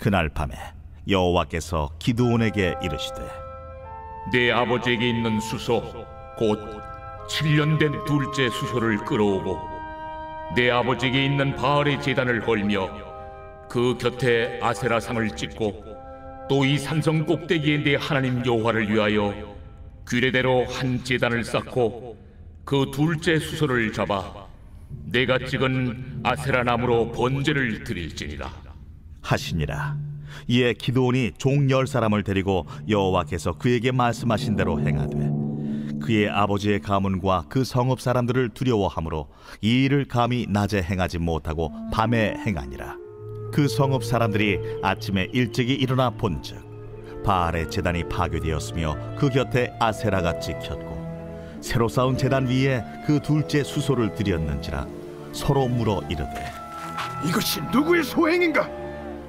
그날 밤에 여호와께서 기드온에게 이르시되 내 아버지에게 있는 수소 곧 7년 된 둘째 수소를 끌어오고 내 아버지에게 있는 바알의 제단을 걸며 그 곁에 아세라상을 찍고 또 이 산성 꼭대기에 내 하나님 여호와를 위하여 규례대로 한 제단을 쌓고 그 둘째 수소를 잡아 내가 찍은 아세라 나무로 번제를 드릴지니라 하시니라. 이에 기드온이 종 10사람을 데리고 여호와께서 그에게 말씀하신 대로 행하되 그의 아버지의 가문과 그 성읍 사람들을 두려워하므로 이 일을 감히 낮에 행하지 못하고 밤에 행하니라. 그 성읍 사람들이 아침에 일찍이 일어나 본즉 바알의 제단이 파괴되었으며 그 곁에 아세라가 찍혔고 새로 쌓은 제단 위에 그 둘째 수소를 드렸는지라 서로 물어 이르되 이것이 누구의 소행인가?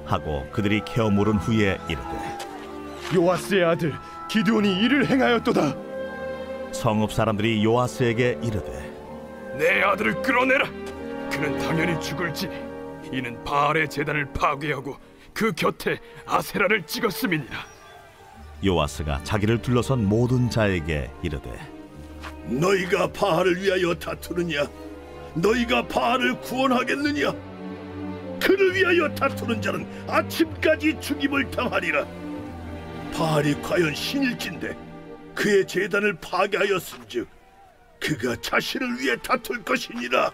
하고 그들이 캐어 물은 후에 이르되 요아스의 아들 기드온이 이를 행하였도다. 성읍 사람들이 요아스에게 이르되 내 아들을 끌어내라. 그는 당연히 죽을지니 이는 바알의 제단을 파괴하고 그 곁에 아세라를 찍었음이니라. 요아스가 자기를 둘러선 모든 자에게 이르되 너희가 바알을 위하여 다투느냐? 너희가 바알을 구원하겠느냐? 그를 위하여 다투는 자는 아침까지 죽임을 당하리라. 바알이 과연 신일진데 그의 제단을 파괴하였은즉 그가 자신을 위해 다툴 것이니라.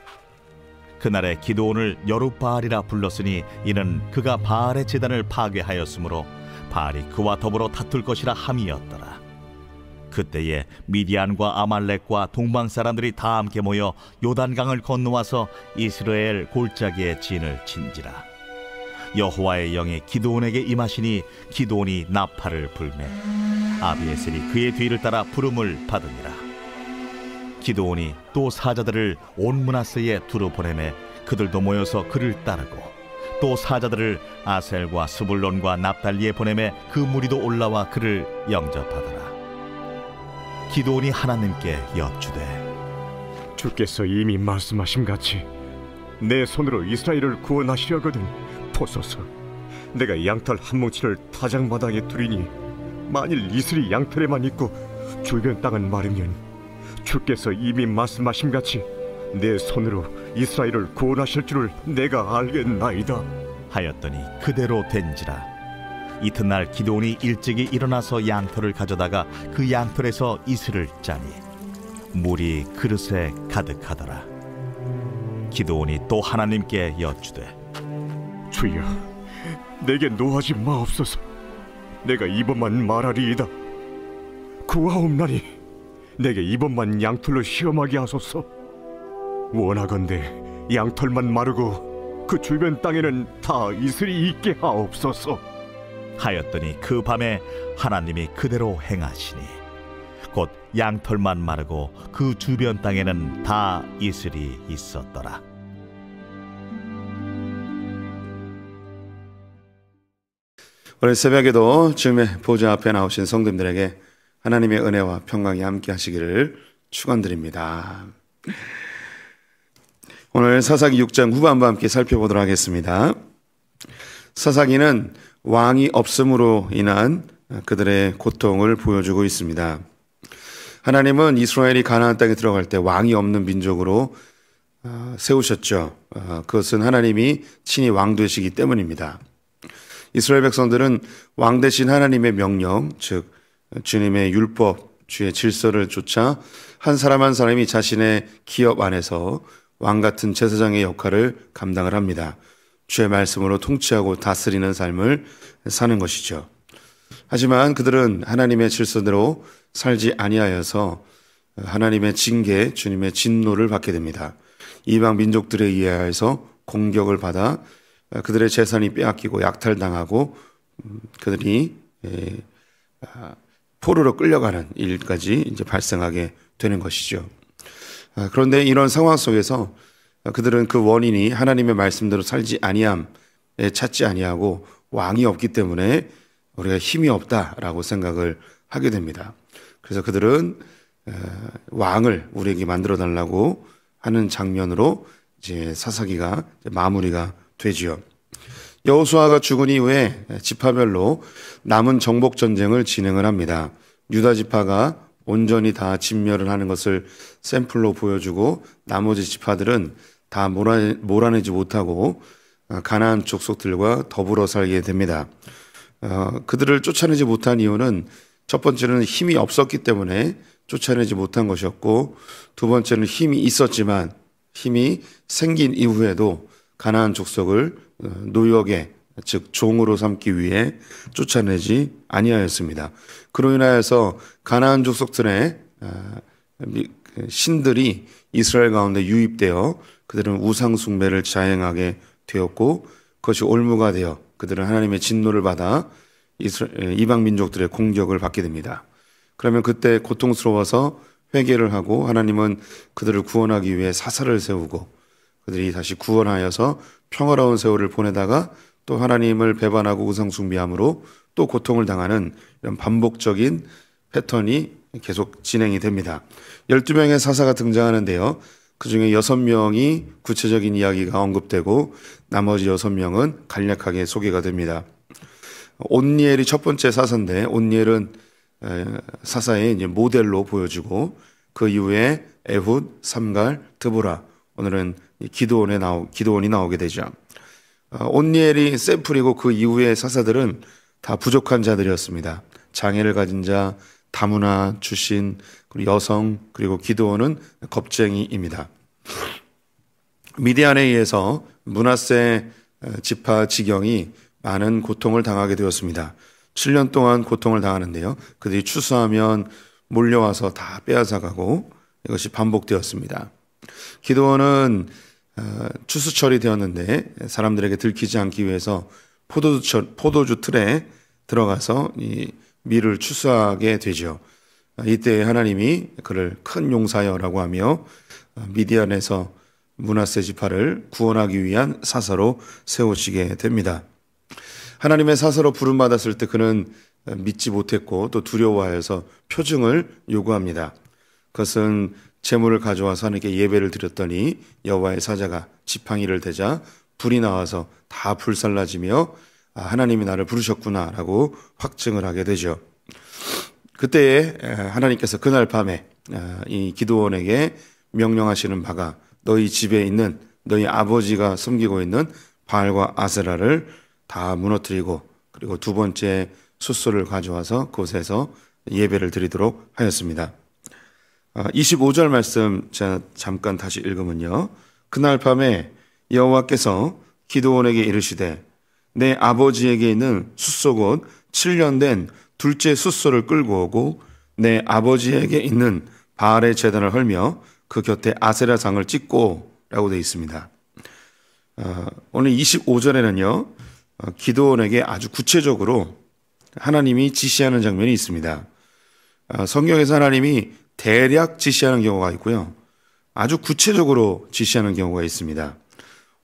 그날에 기드온을 여룻바알이라 불렀으니 이는 그가 바알의 제단을 파괴하였으므로 바알이 그와 더불어 다툴 것이라 함이었더라. 그때에 미디안과 아말렉과 동방 사람들이 다 함께 모여 요단강을 건너와서 이스라엘 골짜기에 진을 친지라. 여호와의 영이 기드온에게 임하시니 기드온이 나팔을 불매 아비에셀이 그의 뒤를 따라 부름을 받으니라. 기드온이 또 사자들을 온 므낫세에 두루 보내매 그들도 모여서 그를 따르고 또 사자들을 아셀과 스불론과 납달리에 보내매 그 무리도 올라와 그를 영접하더라. 기드온이 하나님께 여쭈되 주께서 이미 말씀하심같이 내 손으로 이스라엘을 구원하시려거든 보소서. 내가 양털 한 뭉치를 타작마당에 두리니 만일 이슬이 양털에만 있고 주변 땅은 마르면 주께서 이미 말씀하심같이 내 손으로 이스라엘을 구원하실 줄을 내가 알겠나이다 하였더니 그대로 된지라. 이튿날 기드온이 일찍이 일어나서 양털을 가져다가 그 양털에서 이슬을 짜니 물이 그릇에 가득하더라. 기드온이 또 하나님께 여쭈되 주여, 내게 노하지 마옵소서. 내가 이번만 말하리이다. 구하옵나니 내게 이번만 양털로 시험하게 하소서. 원하건대 양털만 마르고 그 주변 땅에는 다 이슬이 있게 하옵소서 하였더니 그 밤에 하나님이 그대로 행하시니 곧 양털만 마르고 그 주변 땅에는 다 이슬이 있었더라. 오늘 새벽에도 주님의 보좌 앞에 나오신 성도님들에게 하나님의 은혜와 평강이 함께 하시기를 축원드립니다. 오늘 사사기 6장 후반부 함께 살펴보도록 하겠습니다. 사사기는 왕이 없음으로 인한 그들의 고통을 보여주고 있습니다. 하나님은 이스라엘이 가나안 땅에 들어갈 때 왕이 없는 민족으로 세우셨죠. 그것은 하나님이 친히 왕 되시기 때문입니다. 이스라엘 백성들은 왕 대신 하나님의 명령, 즉 주님의 율법, 주의 질서를 쫓아 한 사람 한 사람이 자신의 기업 안에서 왕 같은 제사장의 역할을 감당을 합니다. 주의 말씀으로 통치하고 다스리는 삶을 사는 것이죠. 하지만 그들은 하나님의 질서대로 살지 아니하여서 하나님의 징계, 주님의 진노를 받게 됩니다. 이방 민족들에 의해서 공격을 받아 그들의 재산이 빼앗기고 약탈당하고 그들이 포로로 끌려가는 일까지 이제 발생하게 되는 것이죠. 그런데 이런 상황 속에서 그들은 그 원인이 하나님의 말씀대로 살지 아니함에 찾지 아니하고 왕이 없기 때문에 우리가 힘이 없다라고 생각을 하게 됩니다. 그래서 그들은 왕을 우리에게 만들어 달라고 하는 장면으로 이제 사사기가 마무리가 되지요. 여호수아가 죽은 이후에 지파별로 남은 정복 전쟁을 진행을 합니다. 유다 지파가 온전히 다 진멸을 하는 것을 샘플로 보여주고 나머지 지파들은 다 몰아내지 못하고 가나안 족속들과 더불어 살게 됩니다. 그들을 쫓아내지 못한 이유는 첫 번째는 힘이 없었기 때문에 쫓아내지 못한 것이었고, 두 번째는 힘이 있었지만 힘이 생긴 이후에도 가나안 족속을 노역에, 즉 종으로 삼기 위해 쫓아내지 아니하였습니다. 그로 인하여서 가나안 족속들의 신들이 이스라엘 가운데 유입되어 그들은 우상 숭배를 자행하게 되었고, 그것이 올무가 되어 그들은 하나님의 진노를 받아 이방 민족들의 공격을 받게 됩니다. 그러면 그때 고통스러워서 회개를 하고 하나님은 그들을 구원하기 위해 사사를 세우고 그들이 다시 구원하여서 평화로운 세월을 보내다가 또 하나님을 배반하고 우상 숭배함으로 또 고통을 당하는 이런 반복적인 패턴이 계속 진행이 됩니다. 12명의 사사가 등장하는데요. 그중에 6명이 구체적인 이야기가 언급되고 나머지 6명은 간략하게 소개가 됩니다. 온니엘이 첫 번째 사사인데, 온니엘은 사사의 이제 모델로 보여주고, 그 이후에 에훗, 삼갈, 드보라, 오늘은 기드온이 나오게 되죠. 온니엘이 샘플이고 그 이후의 사사들은 다 부족한 자들이었습니다. 장애를 가진 자, 다문화 출신, 그리고 여성, 그리고 기드온은 겁쟁이입니다. 미디안에 의해서 므낫세 지파 지경이 많은 고통을 당하게 되었습니다. 7년 동안 고통을 당하는데요. 그들이 추수하면 몰려와서 다 빼앗아가고 이것이 반복되었습니다. 기드온은 추수철이 되었는데 사람들에게 들키지 않기 위해서 포도주 틀에 들어가서 이 밀을 추수하게 되죠. 이때 하나님이 그를 큰 용사여라고 하며 미디안에서 므낫세 지파를 구원하기 위한 사사로 세우시게 됩니다. 하나님의 사사로 부름받았을 때 그는 믿지 못했고 또 두려워하여서 표징을 요구합니다. 그것은 제물을 가져와서 하나님께 예배를 드렸더니 여호와의 사자가 지팡이를 대자 불이 나와서 다 불살라지며 하나님이 나를 부르셨구나라고 확증을 하게 되죠. 그때에 하나님께서 그날 밤에 이 기드온에게 명령하시는 바가 너희 집에 있는 너희 아버지가 섬기고 있는 바알과 아세라를 다 무너뜨리고 그리고 두 번째 숫소를 가져와서 그곳에서 예배를 드리도록 하였습니다. 25절 말씀 제가 잠깐 다시 읽으면요. 그날 밤에 여호와께서 기드온에게 이르시되 내 아버지에게 있는 숫소 곧 7년 된 둘째 숫소를 끌고 오고 내 아버지에게 있는 바알의 제단을 헐며 그 곁에 아세라상을 찍고 라고 되어 있습니다. 오늘 25절에는요. 기드온에게 아주 구체적으로 하나님이 지시하는 장면이 있습니다. 성경에서 하나님이 대략 지시하는 경우가 있고요. 아주 구체적으로 지시하는 경우가 있습니다.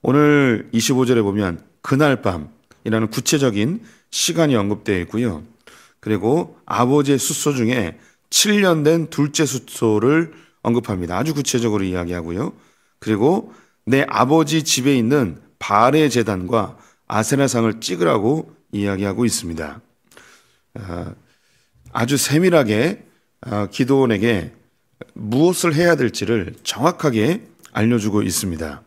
오늘 25절에 보면 그날 밤이라는 구체적인 시간이 언급되어 있고요. 그리고 아버지의 숫소 중에 7년 된 둘째 숫소를 언급합니다. 아주 구체적으로 이야기하고요. 그리고 내 아버지 집에 있는 바알의 제단과 아세라상을 찍으라고 이야기하고 있습니다. 아주 세밀하게 기드온에게 무엇을 해야 될지를 정확하게 알려주고 있습니다.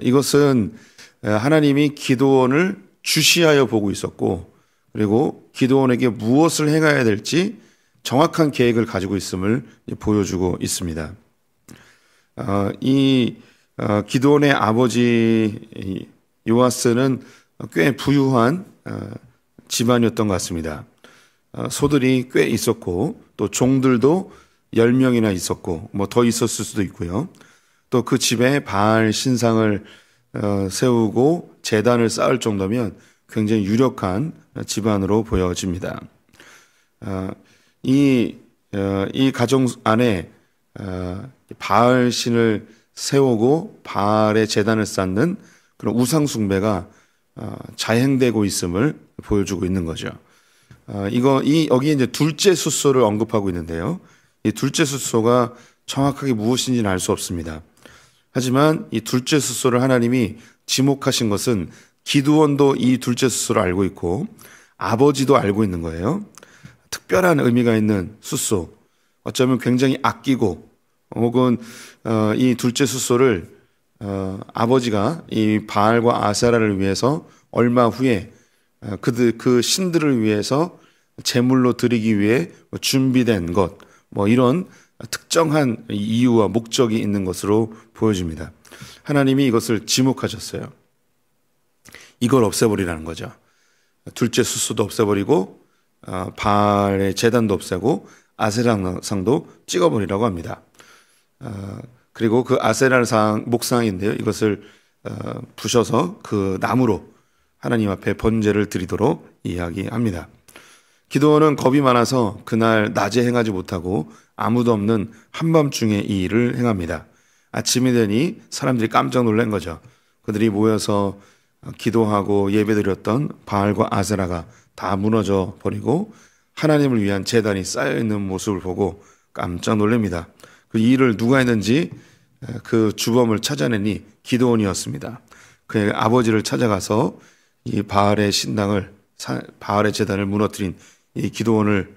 이것은 하나님이 기드온을 주시하여 보고 있었고 그리고 기드온에게 무엇을 행해야 될지 정확한 계획을 가지고 있음을 보여주고 있습니다. 이 기드온의 아버지 요아스는 꽤 부유한 집안이었던 것 같습니다. 소들이 꽤 있었고 또 종들도 10명이나 있었고 뭐 더 있었을 수도 있고요. 또 그 집에 바알 신상을 세우고 제단을 쌓을 정도면 굉장히 유력한 집안으로 보여집니다. 이 가정 안에 바알 신을 세우고 바알의 제단을 쌓는 그런 우상 숭배가 자행되고 있음을 보여주고 있는 거죠. 여기 이제 둘째 숫소를 언급하고 있는데요. 이 둘째 숫소가 정확하게 무엇인지는 알 수 없습니다. 하지만 이 둘째 숫소를 하나님이 지목하신 것은 기드온도 이 둘째 숫소를 알고 있고 아버지도 알고 있는 거예요. 특별한 의미가 있는 숫소, 어쩌면 굉장히 아끼고 혹은 이 둘째 숫소를 아버지가 이 바알과 아세라를 위해서 얼마 후에 그 신들을 위해서 제물로 드리기 위해 준비된 것, 이런 특정한 이유와 목적이 있는 것으로 보여집니다. 하나님이 이것을 지목하셨어요. 이걸 없애버리라는 거죠. 둘째 숫소도 없애버리고 바알의 제단도 없애고 아세라상도 찍어버리라고 합니다. 그리고 그 아세라상 목상인데요. 이것을 부셔서 그 나무로 하나님 앞에 번제를 드리도록 이야기합니다. 기드온은 겁이 많아서 그날 낮에 행하지 못하고 아무도 없는 한밤중에 이 일을 행합니다. 아침이 되니 사람들이 깜짝 놀란 거죠. 그들이 모여서 기도하고 예배드렸던 바알과 아세라가 다 무너져 버리고 하나님을 위한 제단이 쌓여있는 모습을 보고 깜짝 놀랍니다. 그 일을 누가 했는지 그 주범을 찾아내니 기드온이었습니다. 그의 아버지를 찾아가서 이 바알의 신당을, 바알의 제단을 무너뜨린 이 기드온을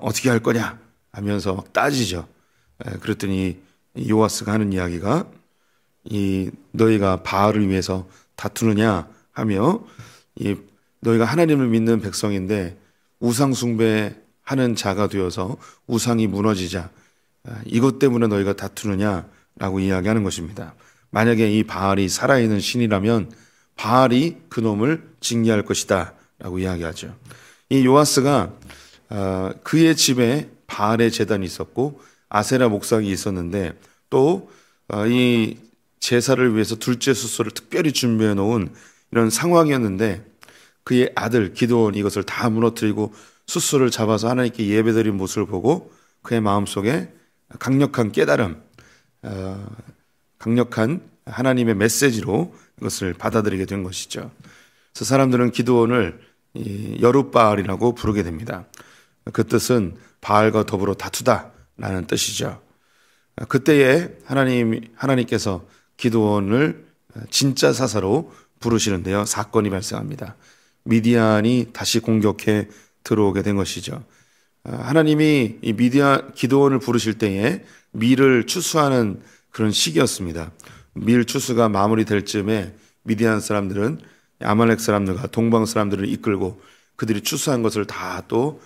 어떻게 할 거냐 하면서 막 따지죠. 그랬더니 요아스가 하는 이야기가 너희가 바알을 위해서 다투느냐 하며 너희가 하나님을 믿는 백성인데 우상 숭배하는 자가 되어서 우상이 무너지자 이것 때문에 너희가 다투느냐라고 이야기하는 것입니다. 만약에 이 바알이 살아있는 신이라면 바알이 그놈을 징계할 것이다 라고 이야기하죠. 이 요아스가 그의 집에 바알의 제단이 있었고 아세라 목상이 있었는데 또 이 제사를 위해서 둘째 숫소를 특별히 준비해 놓은 이런 상황이었는데 그의 아들 기드온이 이것을 다 무너뜨리고 숫소를 잡아서 하나님께 예배드린 모습을 보고 그의 마음속에 강력한 깨달음, 강력한 하나님의 메시지로 이것을 받아들이게 된 것이죠. 그래서 사람들은 기드온을 여룻바알이라고 부르게 됩니다. 그 뜻은 바알과 더불어 다투다라는 뜻이죠. 그때에 하나님께서 기드온을 진짜 사사로 부르시는데요. 사건이 발생합니다. 미디안이 다시 공격해 들어오게 된 것이죠. 하나님이 이 기드온을 부르실 때에 밀을 추수하는 그런 시기였습니다. 밀 추수가 마무리될 즈음에 미디안 사람들은 아말렉 사람들과 동방 사람들을 이끌고 그들이 추수한 것을 다 또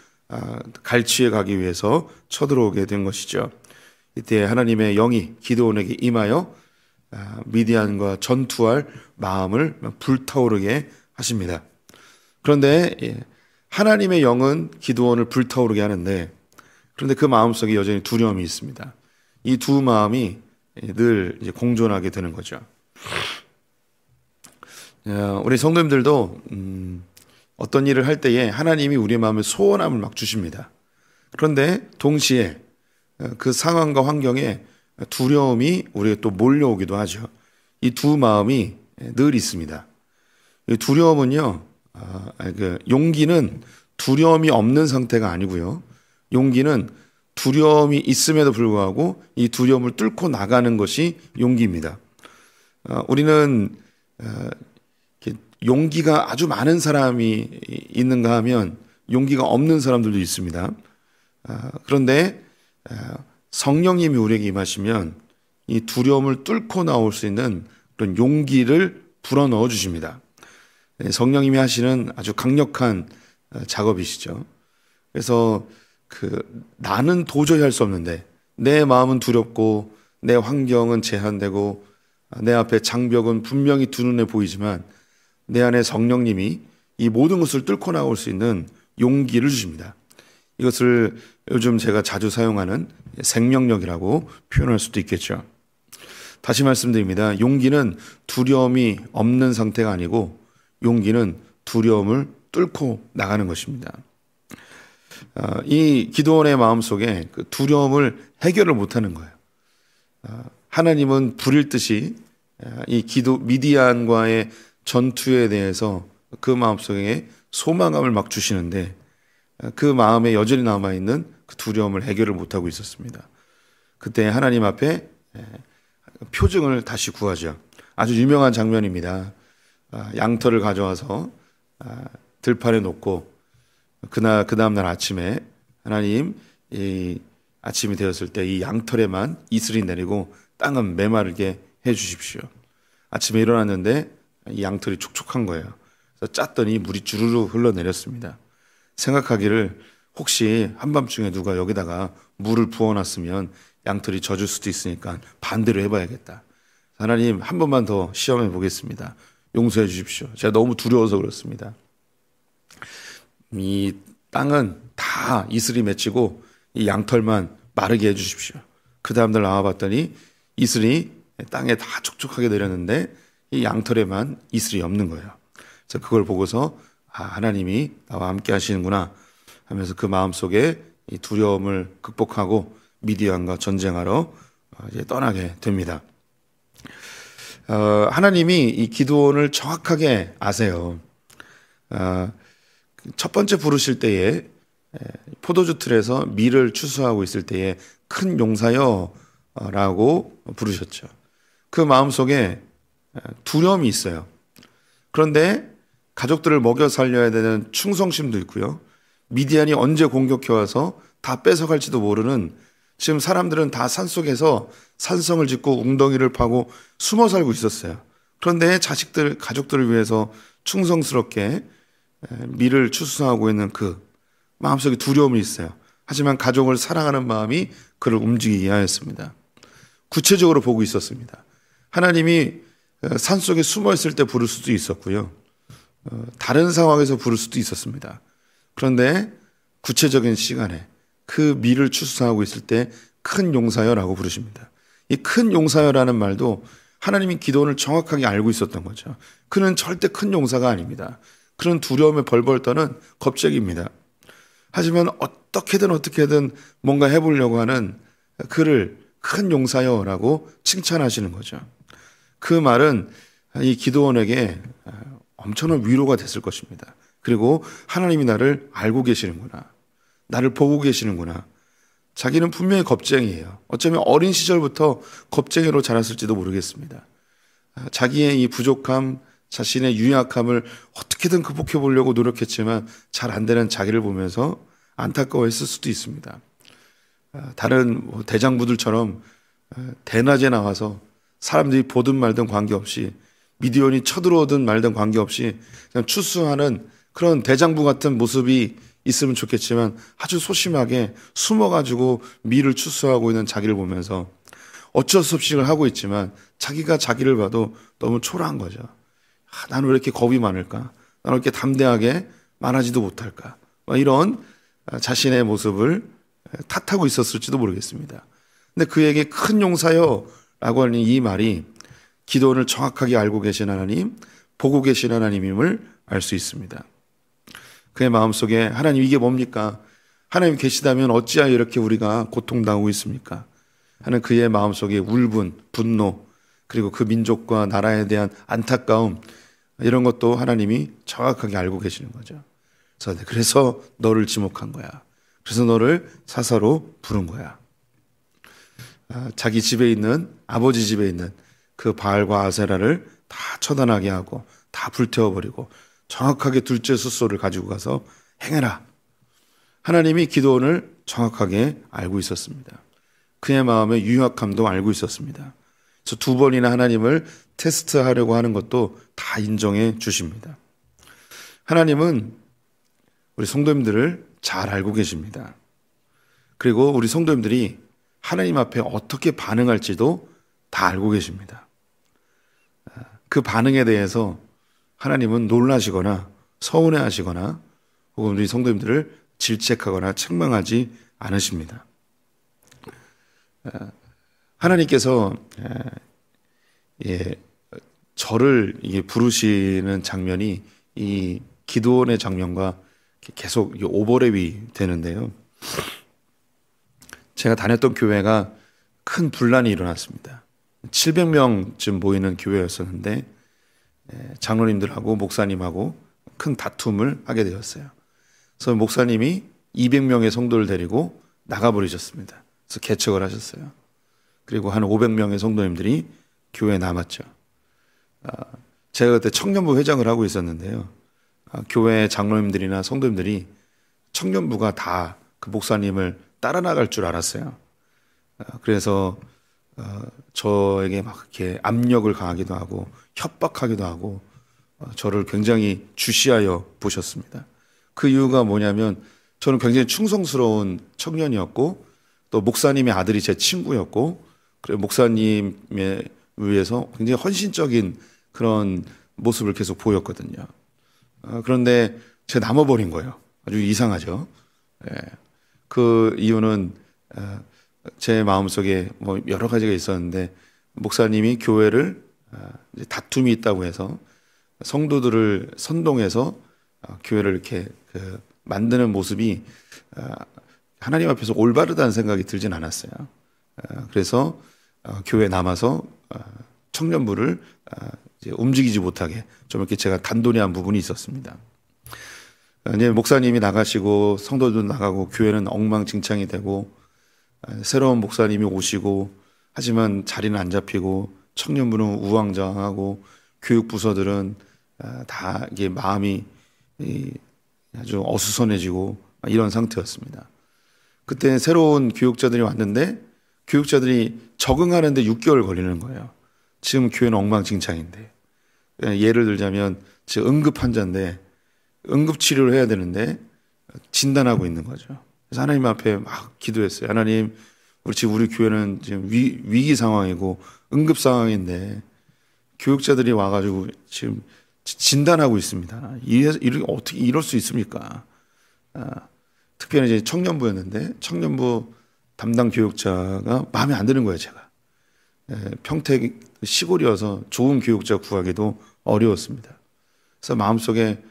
갈취해 가기 위해서 쳐들어오게 된 것이죠. 이때 하나님의 영이 기드온에게 임하여 미디안과 전투할 마음을 불타오르게 하십니다. 그런데 하나님의 영은 기드온을 불타오르게 하는데 그런데 그 마음속에 여전히 두려움이 있습니다. 이 두 마음이 늘 이제 공존하게 되는 거죠. 우리 성도님들도 어떤 일을 할 때에 하나님이 우리의 마음에 소원함을 막 주십니다. 그런데 동시에 그 상황과 환경에 두려움이 우리에게 또 몰려오기도 하죠. 이 두 마음이 늘 있습니다. 두려움은요, 용기는 두려움이 없는 상태가 아니고요. 용기는 두려움이 있음에도 불구하고 이 두려움을 뚫고 나가는 것이 용기입니다. 우리는 용기가 아주 많은 사람이 있는가 하면 용기가 없는 사람들도 있습니다. 그런데 성령님이 우리에게 임하시면 이 두려움을 뚫고 나올 수 있는 그런 용기를 불어넣어 주십니다. 성령님이 하시는 아주 강력한 작업이시죠. 그래서 나는 도저히 할 수 없는데 내 마음은 두렵고 내 환경은 제한되고 내 앞에 장벽은 분명히 두 눈에 보이지만 내 안에 성령님이 이 모든 것을 뚫고 나올 수 있는 용기를 주십니다. 이것을 요즘 제가 자주 사용하는 생명력이라고 표현할 수도 있겠죠. 다시 말씀드립니다. 용기는 두려움이 없는 상태가 아니고 용기는 두려움을 뚫고 나가는 것입니다. 이 기드온의 마음속에 그 두려움을 해결을 못하는 거예요. 하나님은 불일 듯이 이 미디안과의 전투에 대해서 그 마음속에 소망감을 막 주시는데 그 마음에 여전히 남아있는 그 두려움을 해결을 못하고 있었습니다. 그때 하나님 앞에 표징을 다시 구하죠. 아주 유명한 장면입니다. 양털을 가져와서 들판에 놓고 그 다음 날 아침에 하나님 이 아침이 되었을 때 이 양털에만 이슬이 내리고 땅은 메마르게 해 주십시오. 아침에 일어났는데 이 양털이 촉촉한 거예요. 그래서 짰더니 물이 주르르 흘러내렸습니다. 생각하기를 혹시 한밤중에 누가 여기다가 물을 부어놨으면 양털이 젖을 수도 있으니까 반대로 해봐야겠다. 하나님 한 번만 더 시험해 보겠습니다. 용서해 주십시오. 제가 너무 두려워서 그렇습니다. 이 땅은 다 이슬이 맺히고 이 양털만 마르게 해 주십시오. 그 다음날 나와봤더니 이슬이 땅에 다 촉촉하게 내렸는데 이 양털에만 이슬이 없는 거예요. 그래서 그걸 보고서 하나님이 나와 함께 하시는구나 하면서 그 마음속에 이 두려움을 극복하고 미디안과 전쟁하러 이제 떠나게 됩니다. 하나님이 이 기드온을 정확하게 아세요. 첫 번째 부르실 때에 포도주 틀에서 밀을 추수하고 있을 때에 큰 용사여 라고 부르셨죠. 그 마음속에 두려움이 있어요. 그런데 가족들을 먹여 살려야 되는 충성심도 있고요. 미디안이 언제 공격해와서 다 뺏어갈지도 모르는, 지금 사람들은 다 산속에서 산성을 짓고 웅덩이를 파고 숨어 살고 있었어요. 그런데 자식들, 가족들을 위해서 충성스럽게 밀을 추수하고 있는 그 마음속에 두려움이 있어요. 하지만 가족을 사랑하는 마음이 그를 움직이게 하였습니다. 구체적으로 보고 있었습니다. 하나님이 산속에 숨어 있을 때 부를 수도 있었고요. 다른 상황에서 부를 수도 있었습니다. 그런데 구체적인 시간에 그 밀을 추수하고 있을 때 큰 용사여라고 부르십니다. 이 큰 용사여라는 말도 하나님이 기드온을 정확하게 알고 있었던 거죠. 그는 절대 큰 용사가 아닙니다. 그는 두려움에 벌벌 떠는 겁쟁이입니다. 하지만 어떻게든 뭔가 해보려고 하는 그를 큰 용사여라고 칭찬하시는 거죠. 그 말은 이 기드온에게 엄청난 위로가 됐을 것입니다. 그리고 하나님이 나를 알고 계시는구나, 나를 보고 계시는구나. 자기는 분명히 겁쟁이에요. 어쩌면 어린 시절부터 겁쟁이로 자랐을지도 모르겠습니다. 자기의 이 부족함, 자신의 유약함을 어떻게든 극복해 보려고 노력했지만 잘 안 되는 자기를 보면서 안타까워했을 수도 있습니다. 다른 대장부들처럼 대낮에 나와서 사람들이 보든 말든 관계없이, 미디안이 쳐들어오든 말든 관계없이 그냥 추수하는 그런 대장부 같은 모습이 있으면 좋겠지만 아주 소심하게 숨어가지고 밀을 추수하고 있는 자기를 보면서 어쩔 수 없이 하고 있지만 자기가 자기를 봐도 너무 초라한 거죠. 나는 왜 이렇게 겁이 많을까? 나는 왜 이렇게 담대하게 말하지도 못할까? 이런 자신의 모습을 탓하고 있었을지도 모르겠습니다. 근데 그에게 큰 용사여 라고 하는 이 말이 기드온을 정확하게 알고 계신 하나님, 보고 계신 하나님임을 알 수 있습니다. 그의 마음속에 하나님 이게 뭡니까? 하나님 계시다면 어찌하여 이렇게 우리가 고통당하고 있습니까? 하는 그의 마음속에 울분, 분노, 그리고 그 민족과 나라에 대한 안타까움, 이런 것도 하나님이 정확하게 알고 계시는 거죠. 그래서 너를 지목한 거야. 그래서 너를 사사로 부른 거야. 자기 집에 있는, 아버지 집에 있는 그 바알과 아세라를 다 처단하게 하고 다 불태워버리고 정확하게 둘째 숫소를 가지고 가서 행해라. 하나님이 기드온을 정확하게 알고 있었습니다. 그의 마음의 유약함도 알고 있었습니다. 그래서 두 번이나 하나님을 테스트하려고 하는 것도 다 인정해 주십니다. 하나님은 우리 성도님들을 잘 알고 계십니다. 그리고 우리 성도님들이 하나님 앞에 어떻게 반응할지도 다 알고 계십니다. 그 반응에 대해서 하나님은 놀라시거나 서운해하시거나 혹은 우리 성도님들을 질책하거나 책망하지 않으십니다. 하나님께서 저를 부르시는 장면이 이 기드온의 장면과 계속 오버랩이 되는데요. 제가 다녔던 교회가 큰 분란이 일어났습니다. 700명쯤 모이는 교회였었는데 장로님들하고 목사님하고 큰 다툼을 하게 되었어요. 그래서 목사님이 200명의 성도를 데리고 나가버리셨습니다. 그래서 개척을 하셨어요. 그리고 한 500명의 성도님들이 교회에 남았죠. 제가 그때 청년부 회장을 하고 있었는데요. 교회 장로님들이나 성도님들이 청년부가 다 그 목사님을 따라 나갈 줄 알았어요. 그래서 저에게 막 이렇게 압력을 가하기도 하고 협박하기도 하고 저를 굉장히 주시하여 보셨습니다. 그 이유가 뭐냐면 저는 굉장히 충성스러운 청년이었고 또 목사님의 아들이 제 친구였고 그리고 목사님에 위해서 굉장히 헌신적인 그런 모습을 계속 보였거든요. 그런데 제가 남아버린 거예요. 아주 이상하죠. 그 이유는 제 마음속에 뭐 여러 가지가 있었는데 목사님이 교회를 다툼이 있다고 해서 성도들을 선동해서 교회를 이렇게 만드는 모습이 하나님 앞에서 올바르다는 생각이 들진 않았어요. 그래서 교회에 남아서 청년부를 이제 움직이지 못하게 좀 이렇게 제가 단도리한 부분이 있었습니다. 이제 목사님이 나가시고 성도도 나가고 교회는 엉망진창이 되고 새로운 목사님이 오시고 하지만 자리는 안 잡히고 청년부는 우왕좌왕하고 교육부서들은 다 이게 마음이 아주 어수선해지고 이런 상태였습니다. 그때 새로운 교육자들이 왔는데 교육자들이 적응하는데 6개월 걸리는 거예요. 지금 교회는 엉망진창인데 예를 들자면 지금 응급 환자인데 응급치료를 해야 되는데 진단하고 있는 거죠. 그래서 하나님 앞에 막 기도했어요. 하나님, 우리 교회는 지금 위기 상황이고 응급 상황인데 교육자들이 와가지고 지금 진단하고 있습니다. 어떻게 이럴 수 있습니까? 특별히 이제 청년부였는데 청년부 담당 교육자가 마음에 안 드는 거예요, 제가. 평택 시골이어서 좋은 교육자 구하기도 어려웠습니다. 그래서 마음속에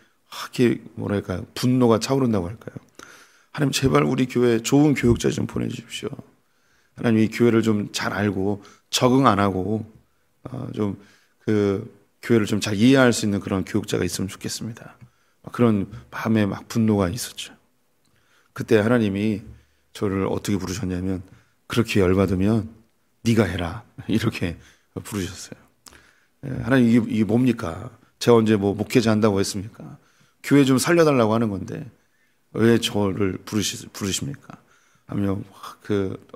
이렇게 뭐랄까요, 분노가 차오른다고 할까요? 하나님 제발 우리 교회에 좋은 교육자 좀 보내주십시오. 하나님 이 교회를 좀 잘 알고 적응 안 하고 좀 그 교회를 좀 잘 이해할 수 있는 그런 교육자가 있으면 좋겠습니다. 그런 마음에 막 분노가 있었죠. 그때 하나님이 저를 어떻게 부르셨냐면 그렇게 열받으면 네가 해라 이렇게 부르셨어요. 하나님 이게 뭡니까? 제가 언제 뭐 목회자 한다고 했습니까? 교회 좀 살려달라고 하는 건데 왜 저를 부르십니까? 하며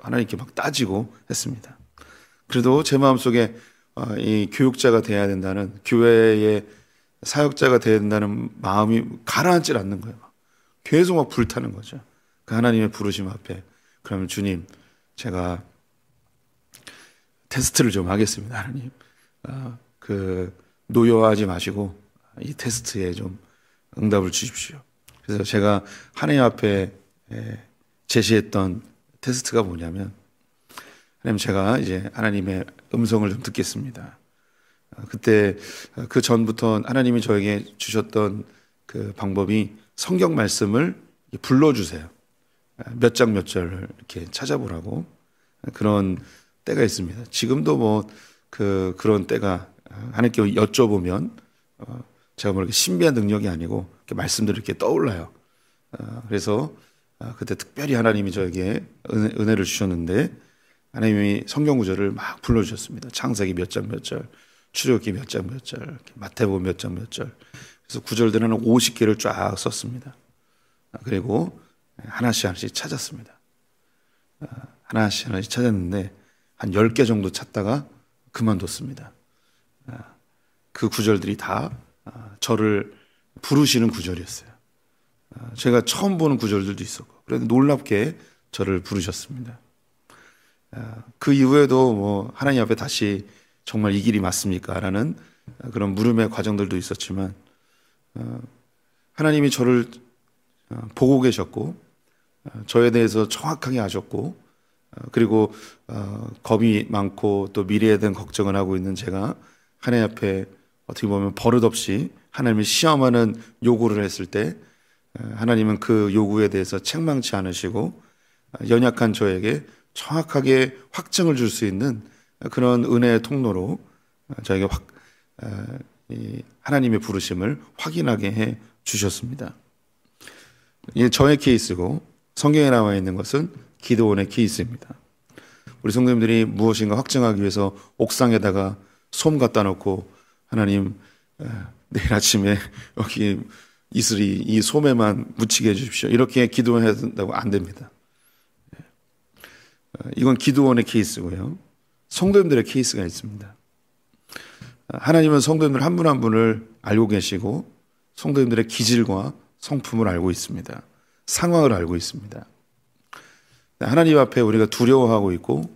하나님께 막 따지고 했습니다. 그래도 제 마음속에 이 교육자가 돼야 된다는, 교회의 사역자가 돼야 된다는 마음이 가라앉질 않는 거예요. 계속 막 불타는 거죠. 그 하나님의 부르심 앞에 그러면 주님 제가 테스트를 좀 하겠습니다. 하나님 노여워하지 마시고 이 테스트에 좀 응답을 주십시오. 그래서 제가 하나님 앞에 제시했던 테스트가 뭐냐면, 하나님 제가 이제 하나님의 음성을 좀 듣겠습니다. 그때 그 전부터 하나님이 저에게 주셨던 그 방법이 성경 말씀을 불러주세요. 몇 장 몇 절을 이렇게 찾아보라고 그런 때가 있습니다. 지금도 뭐 그런 때가 하나님께 여쭤보면 제가 뭐 이렇게 신비한 능력이 아니고 이렇게 말씀들이 이렇게 떠올라요. 그래서 그때 특별히 하나님이 저에게 은혜를 주셨는데 하나님이 성경 구절을 막 불러주셨습니다. 창세기 몇 장 몇 절, 출애굽기 몇 장 몇 절, 마태복음 몇 장 몇 절. 그래서 구절들 한 50개를 쫙 썼습니다. 그리고 하나씩 찾았습니다. 하나씩 찾았는데 한 10개 정도 찾다가 그만뒀습니다. 그 구절들이 다 저를 부르시는 구절이었어요. 제가 처음 보는 구절들도 있었고, 그래도 놀랍게 저를 부르셨습니다. 그 이후에도 뭐 하나님 앞에 다시 정말 이 길이 맞습니까? 라는 그런 물음의 과정들도 있었지만, 하나님이 저를 보고 계셨고, 저에 대해서 정확하게 아셨고, 그리고 겁이 많고 또 미래에 대한 걱정을 하고 있는 제가 하나님 앞에 어떻게 보면 버릇없이 하나님을 시험하는 요구를 했을 때 하나님은 그 요구에 대해서 책망치 않으시고 연약한 저에게 정확하게 확증을 줄 수 있는 그런 은혜의 통로로 저에게 하나님의 부르심을 확인하게 해 주셨습니다. 이게 저의 케이스고, 성경에 나와 있는 것은 기드온의 케이스입니다. 우리 성도님들이 무엇인가 확증하기 위해서 옥상에다가 솜 갖다 놓고 하나님 내일 아침에 여기 이슬이 이 소매만 묻히게 해주십시오. 이렇게 기도해야 된다고 안 됩니다. 이건 기도원의 케이스고요. 성도님들의 케이스가 있습니다. 하나님은 성도님들 한 분 한 분을 알고 계시고 성도님들의 기질과 성품을 알고 있습니다. 상황을 알고 있습니다. 하나님 앞에 우리가 두려워하고 있고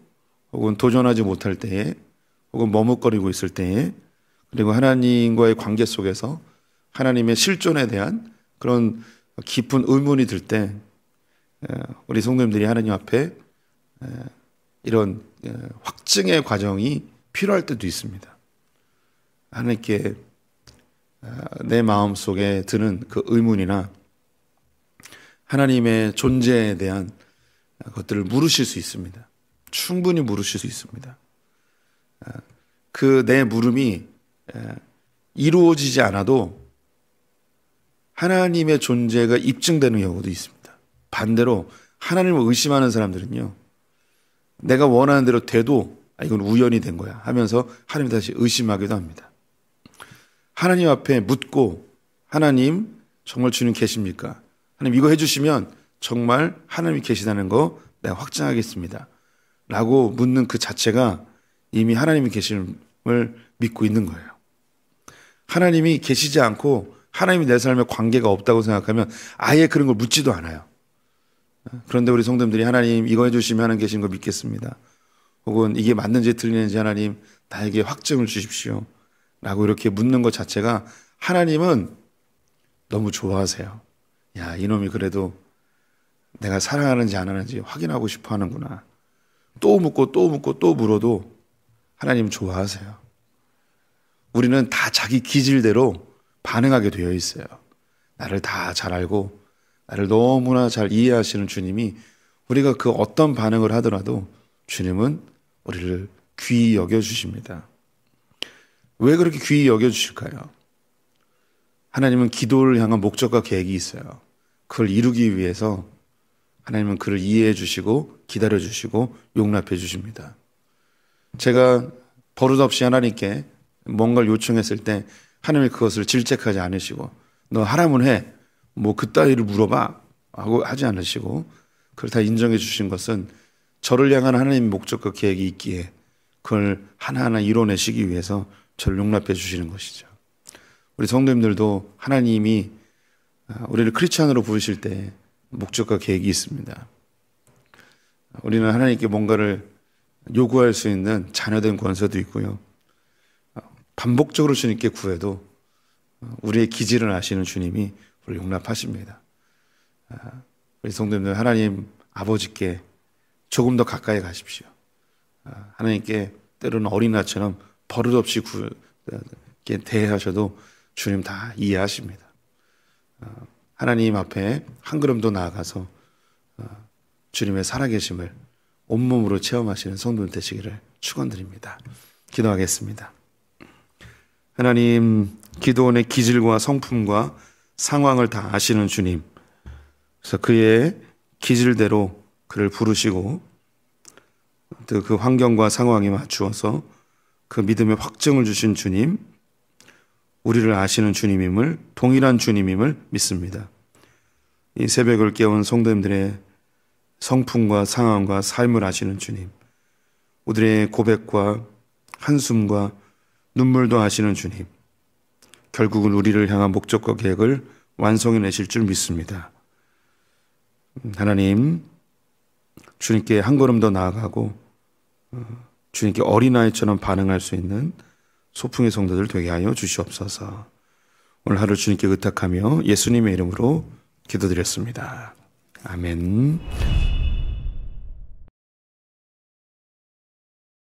혹은 도전하지 못할 때에 혹은 머뭇거리고 있을 때에 그리고 하나님과의 관계 속에서 하나님의 실존에 대한 그런 깊은 의문이 들 때 우리 성도님들이 하나님 앞에 이런 확증의 과정이 필요할 때도 있습니다. 하나님께 내 마음속에 드는 그 의문이나 하나님의 존재에 대한 것들을 물으실 수 있습니다. 충분히 물으실 수 있습니다. 그 내 물음이 이루어지지 않아도 하나님의 존재가 입증되는 경우도 있습니다. 반대로 하나님을 의심하는 사람들은요, 내가 원하는 대로 돼도 이건 우연이 된 거야 하면서 하나님 다시 의심하기도 합니다. 하나님 앞에 묻고 하나님 정말 주님 계십니까? 하나님 이거 해주시면 정말 하나님이 계시다는 거 내가 확증하겠습니다 라고 묻는 그 자체가 이미 하나님이 계심을 믿고 있는 거예요. 하나님이 계시지 않고 하나님이 내 삶에 관계가 없다고 생각하면 아예 그런 걸 묻지도 않아요. 그런데 우리 성도님들이 하나님 이거 해주시면 하나님 계신 거 믿겠습니다. 혹은 이게 맞는지 틀리는지 하나님 나에게 확증을 주십시오 라고 이렇게 묻는 것 자체가 하나님은 너무 좋아하세요. 야, 이놈이 그래도 내가 사랑하는지 안 하는지 확인하고 싶어 하는구나. 또 묻고 또 묻고 또 물어도 하나님 좋아하세요. 우리는 다 자기 기질대로 반응하게 되어 있어요. 나를 다 잘 알고 나를 너무나 잘 이해하시는 주님이 우리가 그 어떤 반응을 하더라도 주님은 우리를 귀히 여겨주십니다. 왜 그렇게 귀히 여겨주실까요? 하나님은 기도를 향한 목적과 계획이 있어요. 그걸 이루기 위해서 하나님은 그를 이해해 주시고 기다려 주시고 용납해 주십니다. 제가 버릇없이 하나님께 뭔가를 요청했을 때 하나님이 그것을 질책하지 않으시고 너 하라면 해, 뭐 그따위를 물어봐 하고 하지 않으시고 그걸 다 인정해 주신 것은 저를 향한 하나님의 목적과 계획이 있기에 그걸 하나하나 이뤄내시기 위해서 저를 용납해 주시는 것이죠. 우리 성도님들도 하나님이 우리를 크리스찬으로 부르실 때 목적과 계획이 있습니다. 우리는 하나님께 뭔가를 요구할 수 있는 자녀된 권세도 있고요. 반복적으로 주님께 구해도 우리의 기질을 아시는 주님이 우리를 용납하십니다. 우리 성도님들 하나님 아버지께 조금 더 가까이 가십시오. 하나님께 때로는 어린아처럼 버릇없이 대하셔도 주님 다 이해하십니다. 하나님 앞에 한 걸음도 나아가서 주님의 살아계심을 온몸으로 체험하시는 성도들 되시기를 축원드립니다. 기도하겠습니다. 하나님, 기도원의 기질과 성품과 상황을 다 아시는 주님, 그래서 그의 기질대로 그를 부르시고 또 그 환경과 상황에 맞추어서 그 믿음의 확증을 주신 주님, 우리를 아시는 주님임을, 동일한 주님임을 믿습니다. 이 새벽을 깨운 성도님들의 성품과 상황과 삶을 아시는 주님, 우리의 고백과 한숨과 눈물도 아시는 주님, 결국은 우리를 향한 목적과 계획을 완성해내실 줄 믿습니다. 하나님, 주님께 한 걸음 더 나아가고 주님께 어린아이처럼 반응할 수 있는 소풍의 성도들 되게 하여 주시옵소서. 오늘 하루 주님께 의탁하며 예수님의 이름으로 기도드렸습니다. 아멘.